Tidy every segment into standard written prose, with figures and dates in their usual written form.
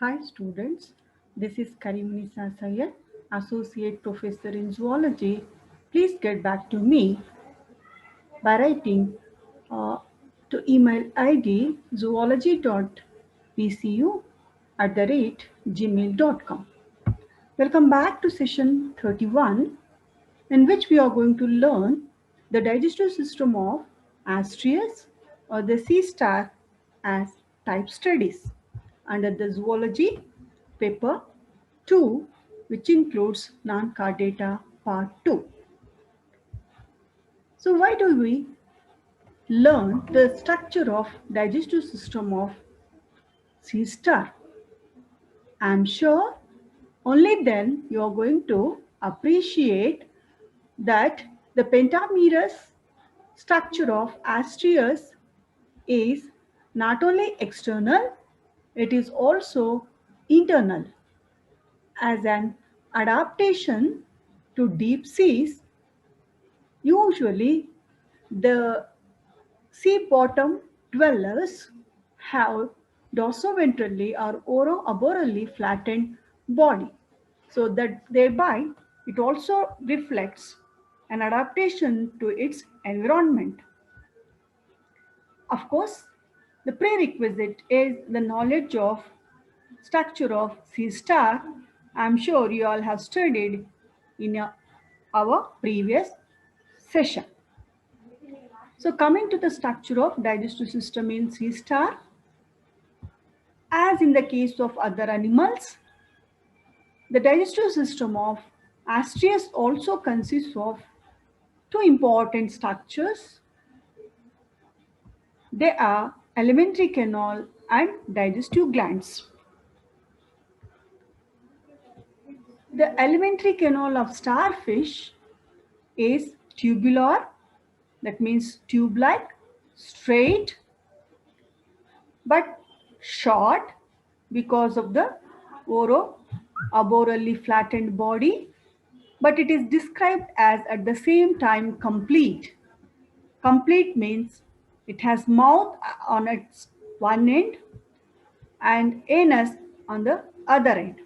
Hi students, this is Karimnisa Sayed, Associate Professor in Zoology. Please get back to me by writing uh, to email ID zoology.pcu@gmail.com. Welcome back to session 31, in which we are going to learn the digestive system of Astreus or the sea star as type studies under the zoology paper 2, which includes non-card data part 2. So why do we learn the structure of digestive system of sea star? I'm sure only then you are going to appreciate that the pentamerous structure of Astreus is not only external, it is also internal. As an adaptation to deep seas, usually the sea bottom dwellers have dorsoventrally or oroarborally flattened body, so that thereby it also reflects an adaptation to its environment. Of course, the prerequisite is the knowledge of structure of sea star. I'm sure you all have studied in our previous session. So coming to the structure of digestive system in sea star, as in the case of other animals, the digestive system of Astreus also consists of two important structures. They are alimentary canal and digestive glands. The alimentary canal of starfish is tubular, that means tube-like, straight, but short because of the oroarborally flattened body, but it is described as at the same time complete. Complete means it has mouth on its one end and anus on the other end.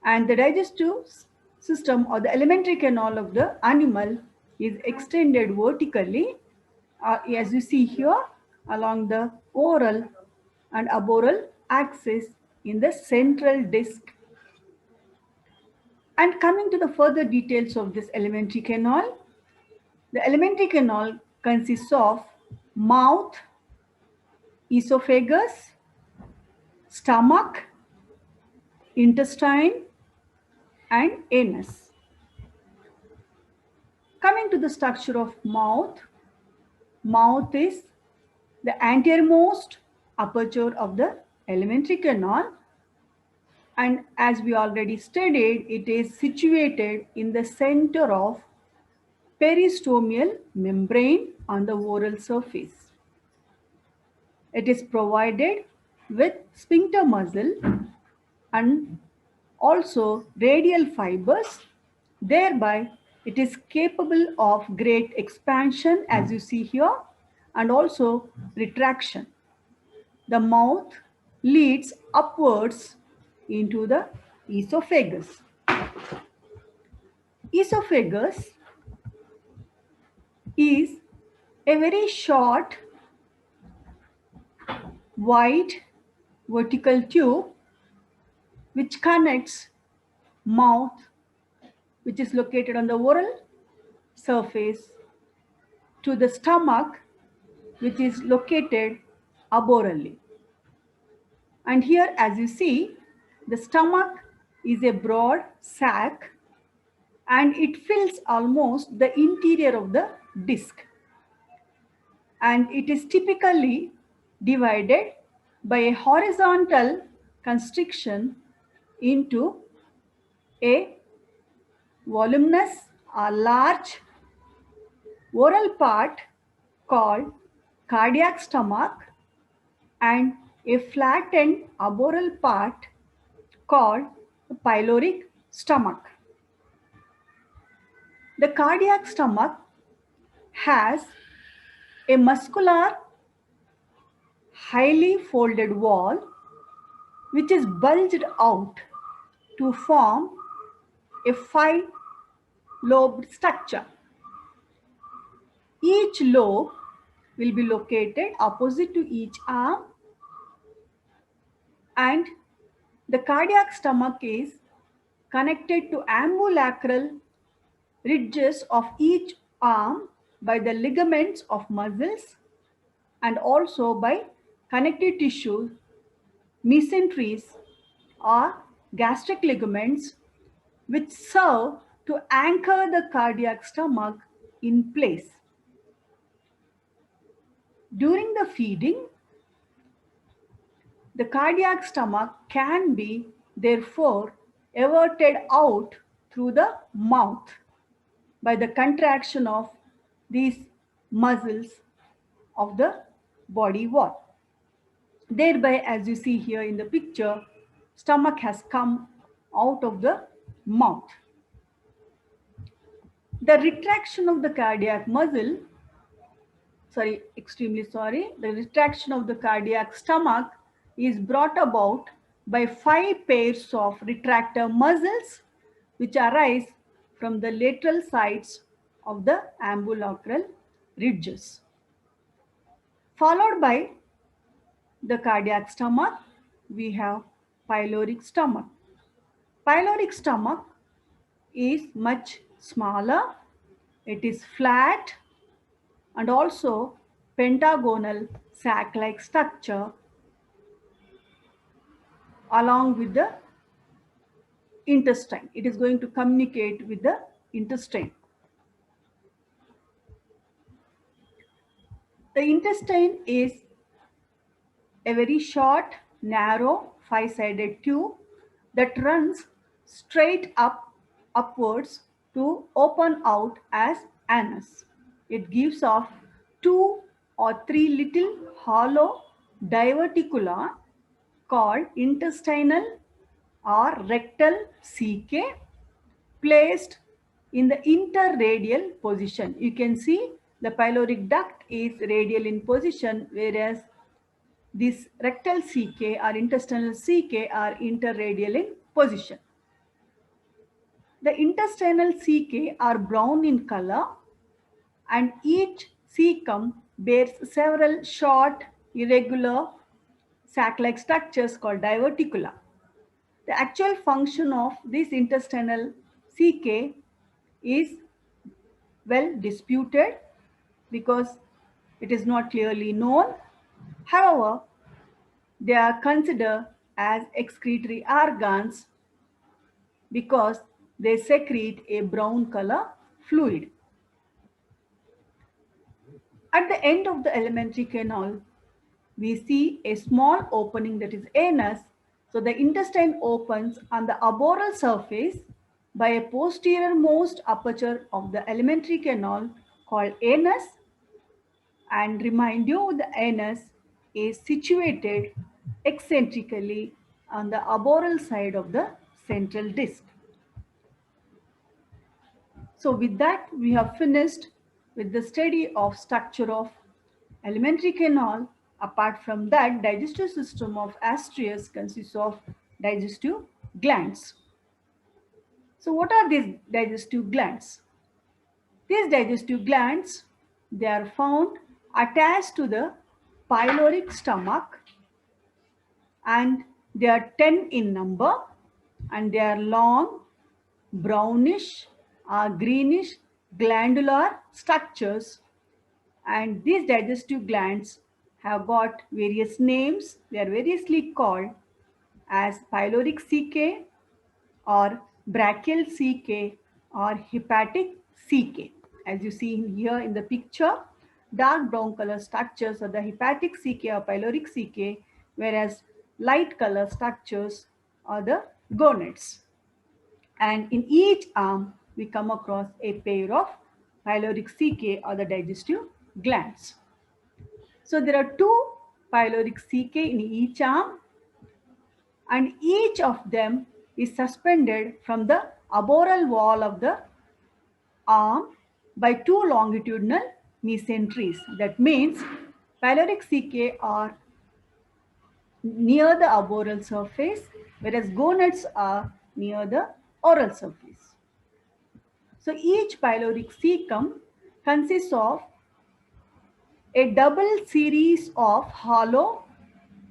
And the digestive system or the alimentary canal of the animal is extended vertically, as you see here, along the oral and arboreal axis in the central disc. And coming to the further details of this alimentary canal, the alimentary canal consists of mouth, esophagus, stomach, intestine, and anus. Coming to the structure of mouth, mouth is the anteriormost aperture of the alimentary canal, and as we already studied, it is situated in the center of peristomial membrane on the oral surface. It is provided with sphincter muscle and also radial fibers. Thereby, it is capable of great expansion, as you see here, and also retraction. The mouth leads upwards into the esophagus. Esophagus is a very short, wide vertical tube which connects mouth, which is located on the oral surface, to the stomach, which is located arborally. And here, as you see, the stomach is a broad sac and it fills almost the interior of the disc. And it is typically divided by a horizontal constriction into a voluminous or large oral part called cardiac stomach and a flattened arboreal part called pyloric stomach. The cardiac stomach has a muscular, highly folded wall which is bulged out to form a 5-lobed structure. Each lobe will be located opposite to each arm, and the cardiac stomach is connected to ambulacral ridges of each arm by the ligaments of muscles and also by connective tissue, mesenteries or gastric ligaments, which serve to anchor the cardiac stomach in place. During the feeding, the cardiac stomach can be therefore everted out through the mouth by the contraction of these muscles of the body wall. Thereby, as you see here in the picture, stomach has come out of the mouth. The retraction of the cardiac muscle, the retraction of the cardiac stomach is brought about by 5 pairs of retractor muscles which arise from the lateral sides of the ambulacral ridges. Followed by the cardiac stomach, we have pyloric stomach. Pyloric stomach is much smaller. It is flat and also pentagonal sac-like structure along with the intestine. It is going to communicate with the intestine. The intestine is a very short, narrow, 5-sided tube that runs straight upwards to open out as anus. It gives off 2 or 3 little hollow diverticula called intestinal or rectal cecae placed in the interradial position. You can see the pyloric duct is radial in position, whereas these rectal cecae or intestinal cecae are interradial in position. The intestinal cecae are brown in color and each cecum bears several short, irregular sac-like structures called diverticula. The actual function of this intestinal cecae is well disputed because it is not clearly known. However, they are considered as excretory organs because they secrete a brown color fluid. At the end of the alimentary canal, we see a small opening, that is anus. So the intestine opens on the arboreal surface by a posterior-most aperture of the alimentary canal called anus. And remind you, the anus is situated eccentrically on the arboreal side of the central disc. So with that, we have finished with the study of structure of alimentary canal. Apart from that, digestive system of Astrius consists of digestive glands. So what are these digestive glands? These digestive glands, they are found attached to the pyloric stomach, and they are 10 in number, and they are long, brownish or greenish glandular structures. And these digestive glands have got various names. They are variously called as pyloric cecae or brachial cecae or hepatic cecae. As you see here in the picture, dark brown color structures are the hepatic cecae or pyloric cecae, whereas light color structures are the gonads. And in each arm, we come across a pair of pyloric cecae or the digestive glands. So there are 2 pyloric cecae in each arm, and each of them is suspended from the arboreal wall of the arm by 2 longitudinal mesenteries. That means pyloric cecae are near the arboreal surface, whereas gonads are near the oral surface. So each pyloric cecum consists of a double series of hollow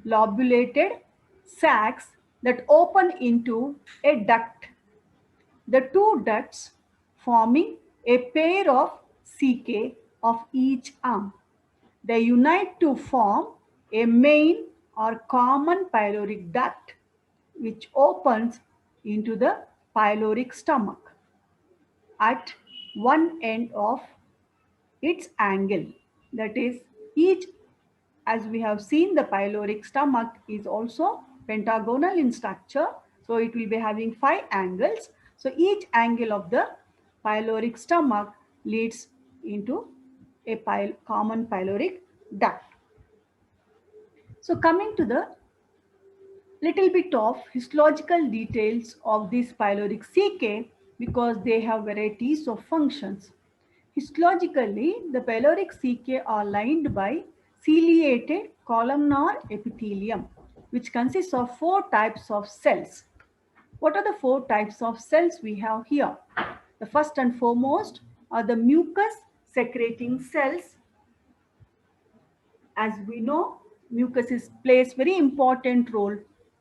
lobulated sacs that open into a duct. The two ducts forming a pair of cecae of each arm. They unite to form a main or common pyloric duct which opens into the pyloric stomach at one end of its angle. That is, each, as we have seen, the pyloric stomach is also pentagonal in structure. So it will be having 5 angles. So each angle of the pyloric stomach leads into a common pyloric duct. So coming to the little bit of histological details of these pyloric cecae, because they have varieties of functions. Histologically, the pyloric cecae are lined by ciliated columnar epithelium, which consists of 4 types of cells. What are the 4 types of cells we have here? The first and foremost are the mucus secreting cells. As we know, mucus plays very important role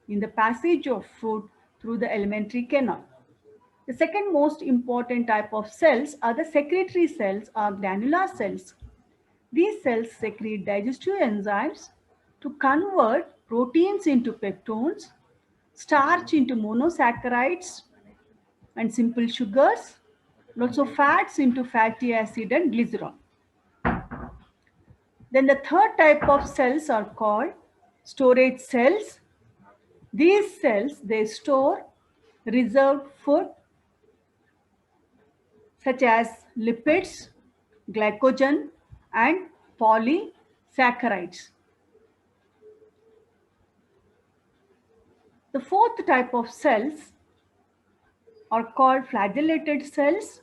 in the passage of food through the alimentary canal. The second most important type of cells are the secretory cells or granular cells. These cells secrete digestive enzymes to convert proteins into peptones, starch into monosaccharides and simple sugars, and also fats into fatty acid and glycerol. Then the third type of cells are called storage cells. These cells, they store reserved food such as lipids, glycogen and polysaccharides. The fourth type of cells are called flagellated cells,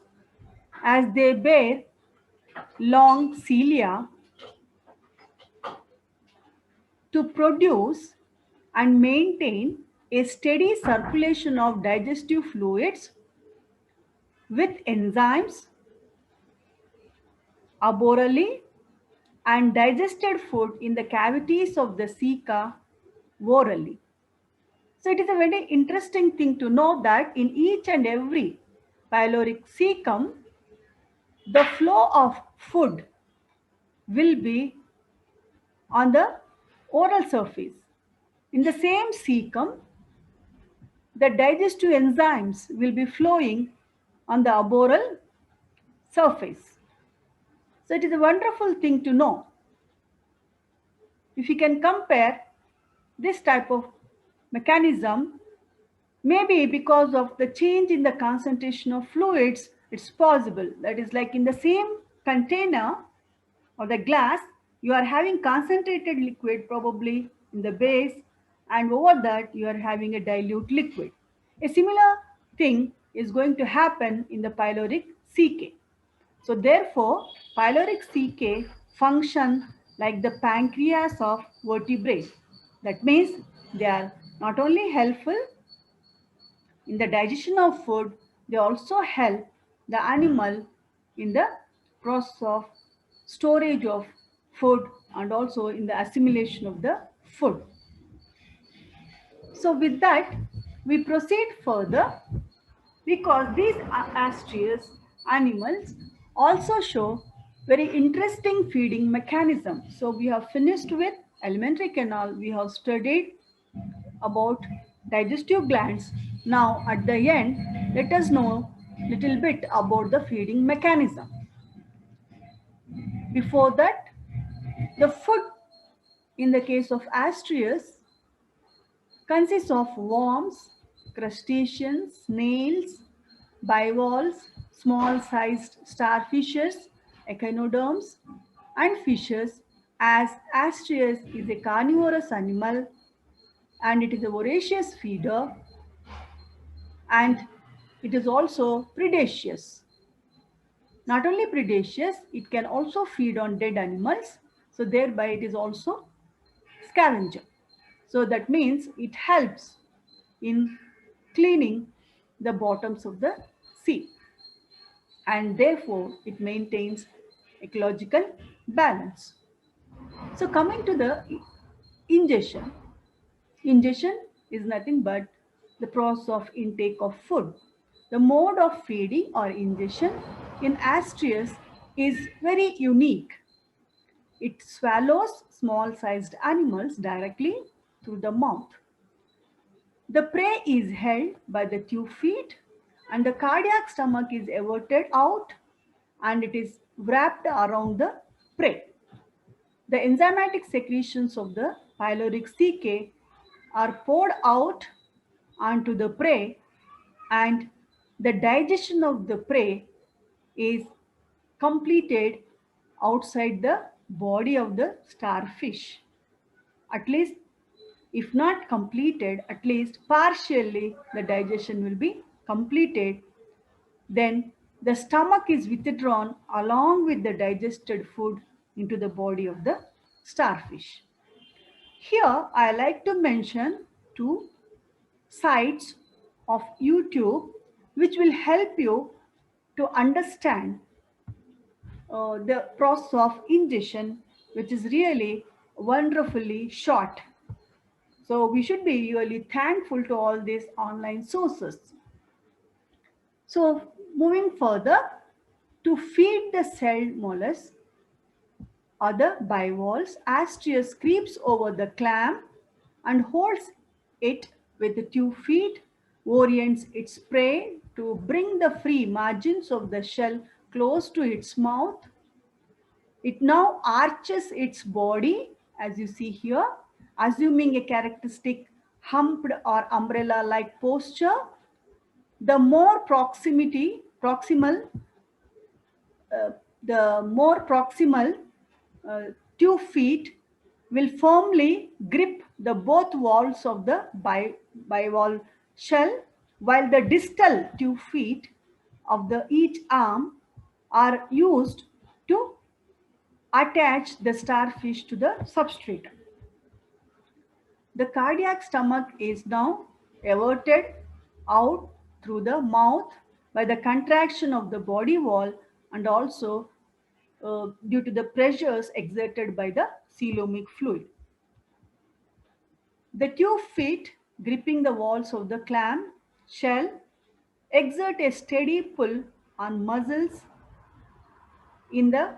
as they bear long cilia to produce and maintain a steady circulation of digestive fluids with enzymes arborally and digested food in the cavities of the ceca orally. So it is a very interesting thing to know that in each and every pyloric cecum, the flow of food will be on the oral surface. In the same cecum, the digestive enzymes will be flowing on the arboreal surface. So it is a wonderful thing to know. If you can compare this type of mechanism, maybe because of the change in the concentration of fluids, it's possible. That is, like in the same container or the glass, you are having concentrated liquid probably in the base, and over that you are having a dilute liquid. A similar thing is going to happen in the pyloric cecae. So therefore, pyloric cecae function like the pancreas of vertebrates. That means they are not only helpful in the digestion of food, they also help the animal in the process of storage of food and also in the assimilation of the food. So with that, we proceed further, because these astraeus animals also show very interesting feeding mechanism. So we have finished with alimentary canal, we have studied about digestive glands. Now at the end, let us know little bit about the feeding mechanism. Before that, the food in the case of astraeus consists of worms, crustaceans, snails, bivalves, small-sized starfishes, echinoderms, and fishes, as astraeus is a carnivorous animal and it is a voracious feeder, and it is also predaceous. Not only predaceous, it can also feed on dead animals, so thereby it is also scavenger. So that means it helps in cleaning the bottoms of the sea, and therefore it maintains ecological balance. So coming to the ingestion, ingestion is nothing but the process of intake of food. The mode of feeding or ingestion in Astreus is very unique. It swallows small-sized animals directly through the mouth. The prey is held by the tube feet and the cardiac stomach is everted out and it is wrapped around the prey. The enzymatic secretions of the pyloric CK are poured out onto the prey, and the digestion of the prey is completed outside the body of the starfish. At least, if not completed, at least partially the digestion will be completed. Then the stomach is withdrawn along with the digested food into the body of the starfish. Here, I like to mention two sites of YouTube which will help you to understand the process of ingestion, which is really wonderfully short. So we should be really thankful to all these online sources. So moving further, to feed the cell mollusks or the bivalves, Astreus creeps over the clam and holds it with the 2 feet, orients its prey to bring the free margins of the shell close to its mouth. It now arches its body, as you see here, assuming a characteristic humped or umbrella-like posture. The more proximal uh, the more proximal uh, 2 feet will firmly grip the both walls of the bivalve shell, while the distal 2 feet of the each arm are used to attach the starfish to the substrate. The cardiac stomach is now everted out through the mouth by the contraction of the body wall and also due to the pressures exerted by the coelomic fluid. The 2 feet gripping the walls of the clam shell exert a steady pull on muscles in the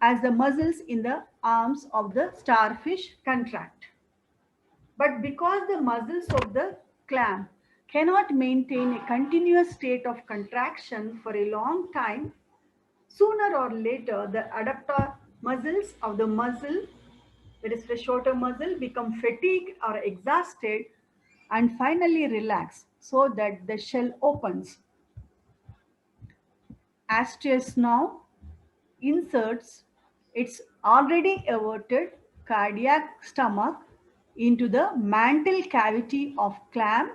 as the muscles in the arms of the starfish contract. But because the muscles of the clam cannot maintain a continuous state of contraction for a long time, sooner or later the adductor muscles of the muscle, that is the shorter muscle, become fatigued or exhausted and finally relax so that the shell opens. Astreus now inserts its already everted cardiac stomach into the mantle cavity of clam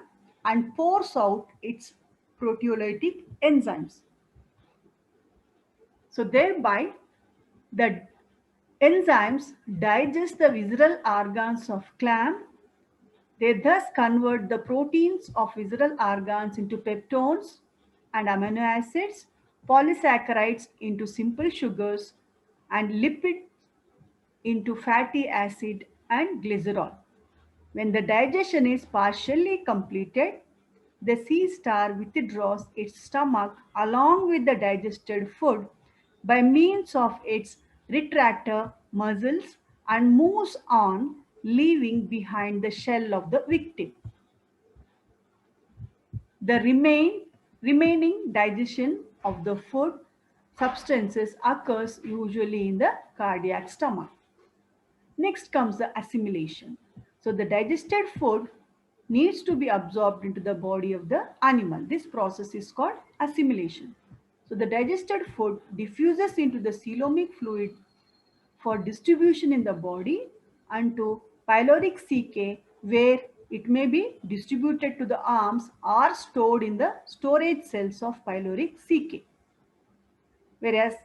and pours out its proteolytic enzymes. So thereby the enzymes digest the visceral organs of clam. They thus convert the proteins of visceral organs into peptones and amino acids, polysaccharides into simple sugars, and lipids into fatty acid and glycerol. When the digestion is partially completed, the sea star withdraws its stomach along with the digested food by means of its retractor muscles and moves on, leaving behind the shell of the victim. The remaining digestion of the food substances occurs usually in the cardiac stomach. Next comes the assimilation. So the digested food needs to be absorbed into the body of the animal. This process is called assimilation. So the digested food diffuses into the coelomic fluid for distribution in the body and to pyloric CK, where it may be distributed to the arms or stored in the storage cells of pyloric CK. Whereas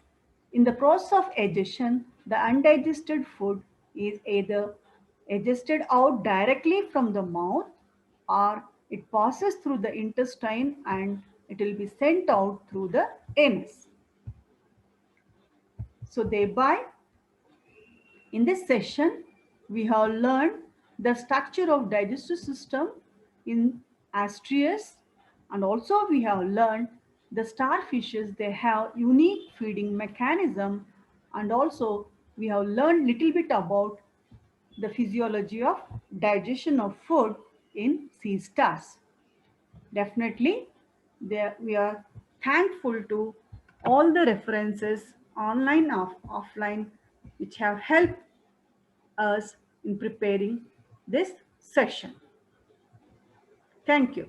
in the process of digestion, the undigested food is either adjusted out directly from the mouth, or it passes through the intestine and it will be sent out through the anus. So thereby, in this session, we have learned the structure of digestive system in Astreus, and also we have learned the starfishes, they have unique feeding mechanism, and also we have learned little bit about the physiology of digestion of food in sea stars. Definitely, we are thankful to all the references online or offline which have helped us in preparing this session. Thank you.